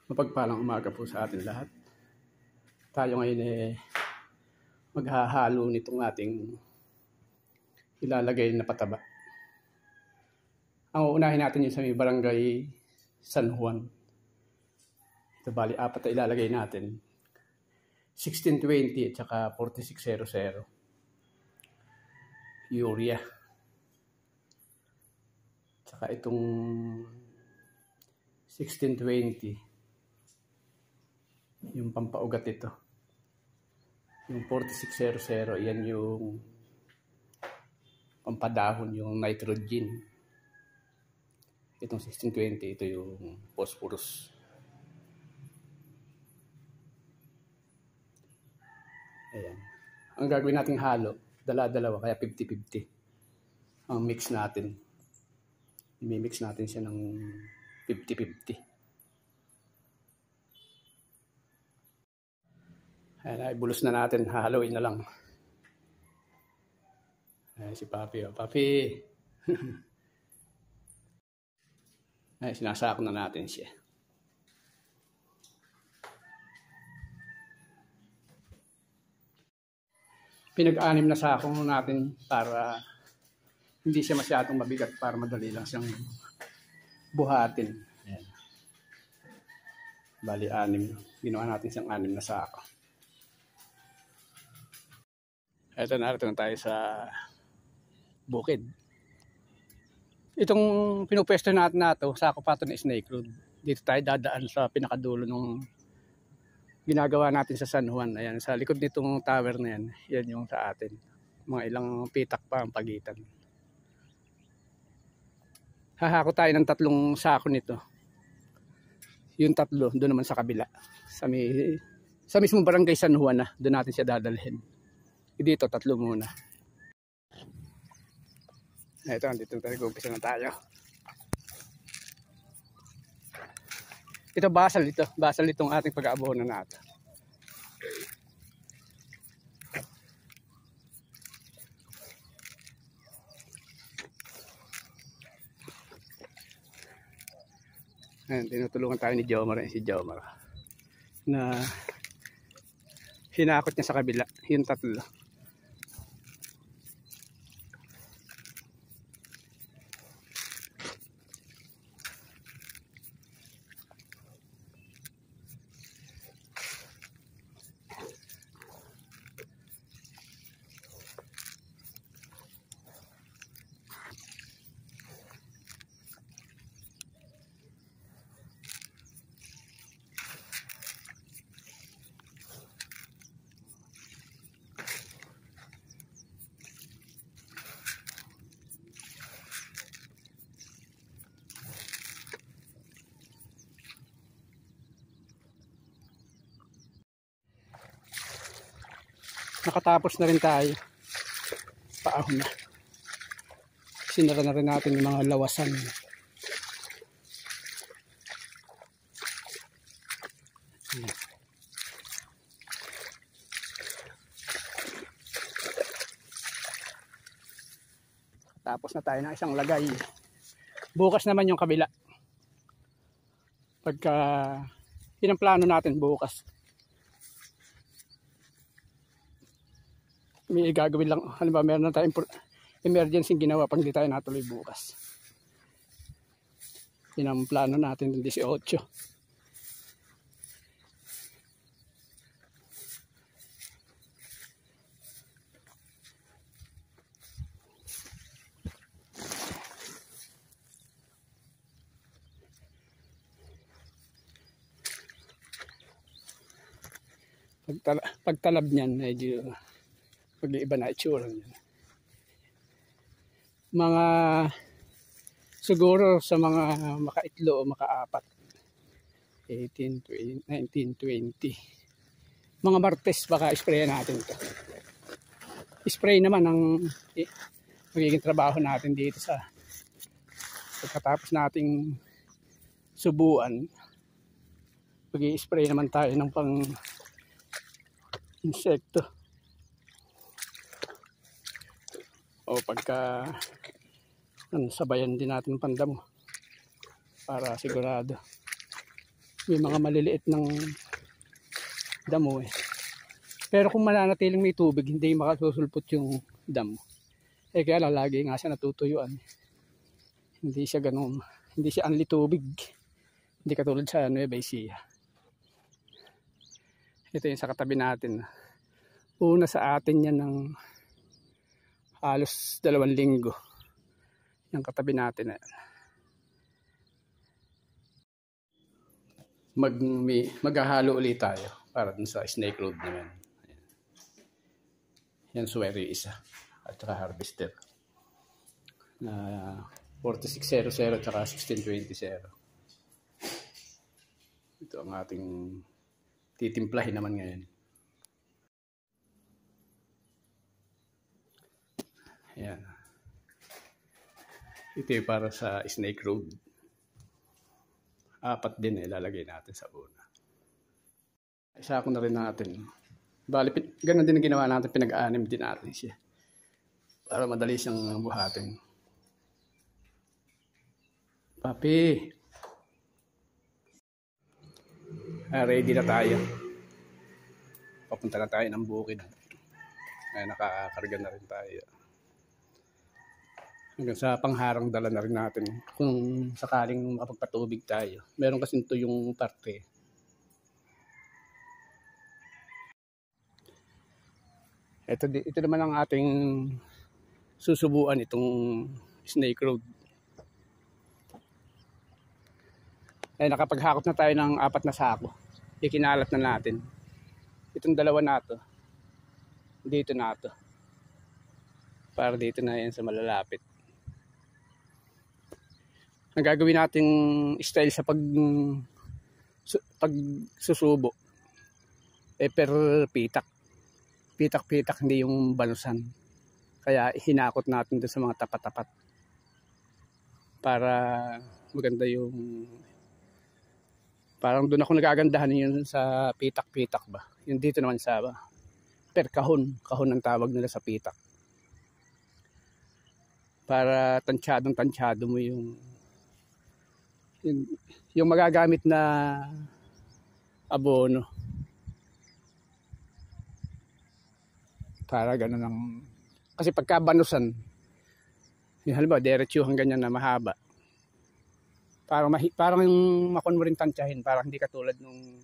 Mapagpalang umaga po sa atin lahat. Tayo ngayon maghahalo nitong ating ilalagay na pataba. Ang uunahin natin yung sa may barangay San Juan. Ito bali, 4 na ilalagay natin. 1620 at saka 4600. Urea. Saka itong 1620. Yung pampaugat ito. Yung 4600, yan yung pampadahon, yung nitrogen. Itong 1620, ito yung phosphorus. Ayan. Ang gagawin nating halo, dala-dalawa, kaya 50-50. Ang mix natin. I-mix natin siya ng 50-50. Ayan, ibulos na natin. Hahaluin na lang. Ayan, si Papi. Oh. Papi! Ayan, sinasako na natin siya. Pinag-anim na sako natin para hindi siya masyadong mabigat, para madali lang siyang buhatin. Ayan. Bali, 6. Ginawa natin siyang 6 na sako. Ito, narito na tayo sa bukid. Itong pinupwesto natin na ito, sako pa ito na snake road. Dito tayo dadaan sa pinakadulo nung ginagawa natin sa San Juan. Ayan, sa likod nitong tower na yan, yan yung sa atin. Mga ilang pitak pa ang pagitan. Hahako tayo ng 3 sako nito. Yung 3, doon naman sa kabila. Sa mismong barangay San Juan na, doon natin siya dadalhin. Dito, 3 muna. Ito, dito tayo. Umpisa na tayo. Ito, basal ito. Basal itong ating pag-aabonan natin. Ayan, tinutulungan tayo ni Jomar. Si Jomar. Na hinakot niya sa kabila. Yung 3. Nakatapos na rin tayo. Paahon na. Sinara na rin natin yung mga lawasan. Tapos na tayo ng isang lagay. Bukas naman yung kabila. Pagka yun ang plano natin bukas. May gagawin lang, halimbawa meron na tayong emergency ginawa pag hindi tayo natuloy bukas. Yun ang plano natin ng 18. Pagtalab niyan, medyo pag-iiba na itsura niyan. Mga siguro sa mga makaitlo o makaapat. 18, 19, 20. Mga Martes baka sprayan natin ito. Spray naman ang magiging trabaho natin dito sa pagkatapos nating subuan. Mag-i-spray naman tayo ng pang insekto. O pagka sabayan din natin pandamo para sigurado. may mga maliliit ng damo eh. Pero kung mananatiling may tubig, hindi makasusulpot yung damo. Eh kaya lang, lagi nga siya natutuyuan. Hindi siya ganun, hindi siya anli tubig. Hindi katulad sa Nueva Ecija. Ito yung sa katabi natin. Una sa atin yan ng halos 2 linggo. Yung katabi natin na yan. Maghahalo ulit tayo para dun sa snake road naman. Yan suwero yung isa at saka harvester na 4600 at saka 1620. Ito ang ating titimplahin naman ngayon. Ayan. Ito yung para sa snake road. 4 din ilalagay natin sa una. Isa ko na rin natin. Bali, ganun din ang ginawa natin, pinag-aanim din natin siya. Para madali siyang buhatin. Papi! Ready na tayo. Papunta na tayo ng bukid. Ay, nakakarga na rin tayo. Hanggang sa pangharang dala na rin natin kung sakaling makapagpatubig tayo. Meron kasi ito yung parte. Ito naman ang ating susubuan itong snake road. Ay, nakapaghakot na tayo ng 4 na sako. Ikinalat na natin. Itong 2 na to. Dito na to. Para dito na yan sa malalapit. Ang gagawin nating style sa pagsusubo per pitak. Pitak-pitak, hindi yung banusan. Kaya hinakot natin doon sa mga tapat-tapat. Para maganda yung... Parang doon ako nagagandahan yun sa pitak-pitak ba. Yung dito naman sa per kahon. Kahon ang tawag nila sa pitak. Para tansyadong-tansyado mo yung magagamit na abono. Para ganun ang... Kasi pagka banusan, yung halimbawa, diretsuhan ganyan na mahaba. Parang yung makon mo rin tansyahin, parang hindi katulad nung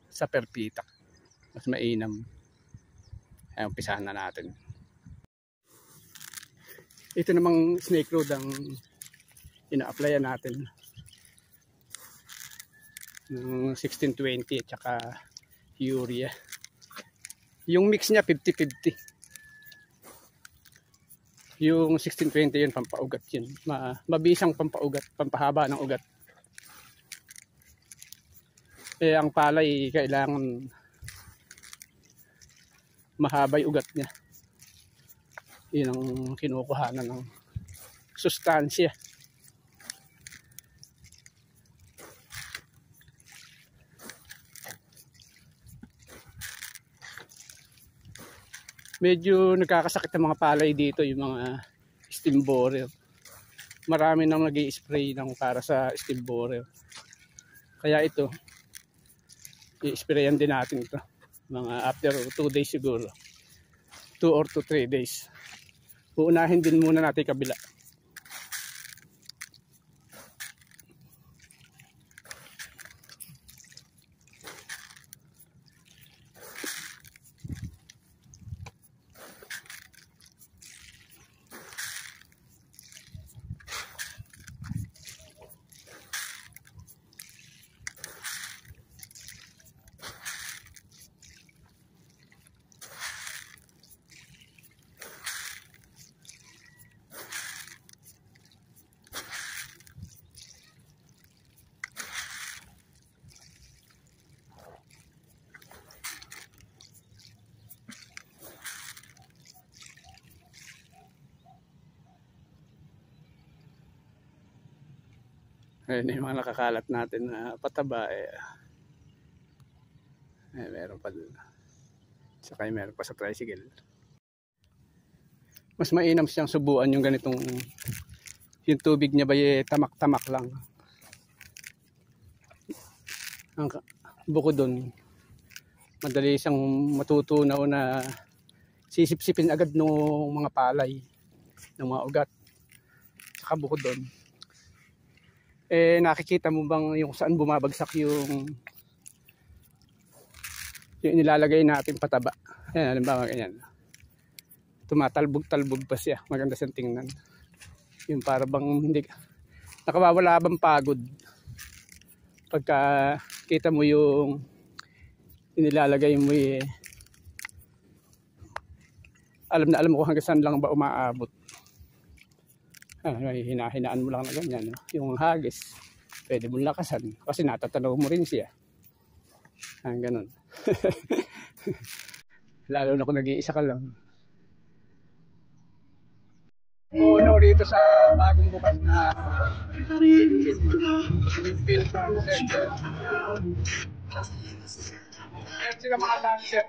sa perpitak. Mas mainam. Ay, umpisahan na natin. Ito namang snake road ang ina-applyan natin. Ng 1620 at saka urea. Yung mix niya 50-50. Yung 1620 yun pampaugat yun. Mabisang pampaugat, pampahaba ng ugat. Eh ang palay kailangan mahaba yung ugat niya. Yun ang kinukuhanan ng sustansya. Medyo nagkakasakit ng mga palay dito, yung mga stem borer. Marami nang nag-i-spray ng para sa stem borer. Kaya ito, i-sprayan din natin ito. Mga after 2 days siguro. 2 or 3 days. Uunahin din muna natin kabila. Ayun yung mga nakakalat natin na pataba meron pa doon. Saka meron pa sa tricycle. Mas mainam siyang subuan yung ganitong yung tubig niya ba tamak-tamak lang. Ang bukod doon, madali siyang matutunaw na sisip-sipin agad ng mga palay, ng mga ugat. Saka bukod doon, nakikita mo bang yung saan bumabagsak yung nilalagay natin pataba? Ayan, halimbawa ganyan. Tumatalbog-talbog pa siya. Maganda siyang tingnan. Yung para bang hindi nakawawala bang pagod. Pagka kita mo yung nilalagay mo alam na alam mo kung hanggang saan lang ba umaabot. Hinahinaan mo lang na ganyan. No? Yung hagis, pwede mo lakasan. Kasi natatanaw mo rin siya. Ganun. Lalo na kung nag-iisa ka lang. Puno rito sa bagong bukas na Philippine Farm Center. Ayan sila mga dancer.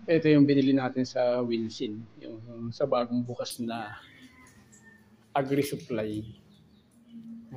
Ito yung binili natin sa Wilson, yung sa bagong bukas na agri-supply.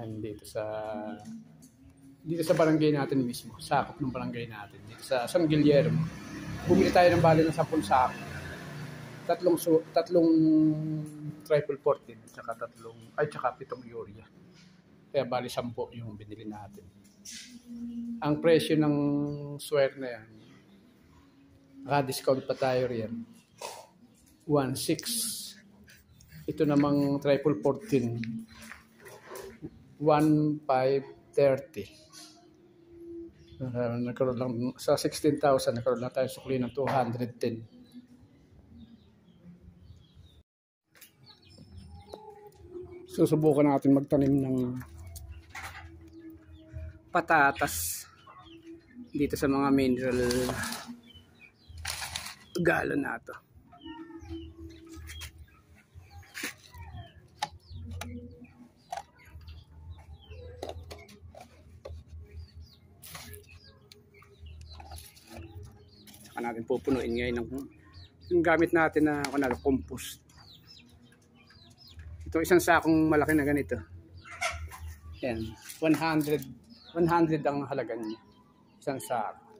Ayan, dito sa barangay natin mismo, sakop ng barangay natin, dito sa San Guillermo. Bumili tayo ng bali ng 10 sako. Tatlong triple 14, tsaka 7 urea. Kaya bali 10 yung binili natin. Ang presyo ng swear na yan, naka-discount pa tayo riyan. 1.6. Ito namang triple 14. 1.530. Nagkaroon lang sa 16,000, nagkaroon lang tayo sukli ng 210. Susubukan natin magtanim ng patatas dito sa mga mineral galon na to. Saka natin pupunuin ngayon ng gamit natin na compost. Ito isang sakong malaki na ganito. Yan, 100 ang halaga niya. Isang sako.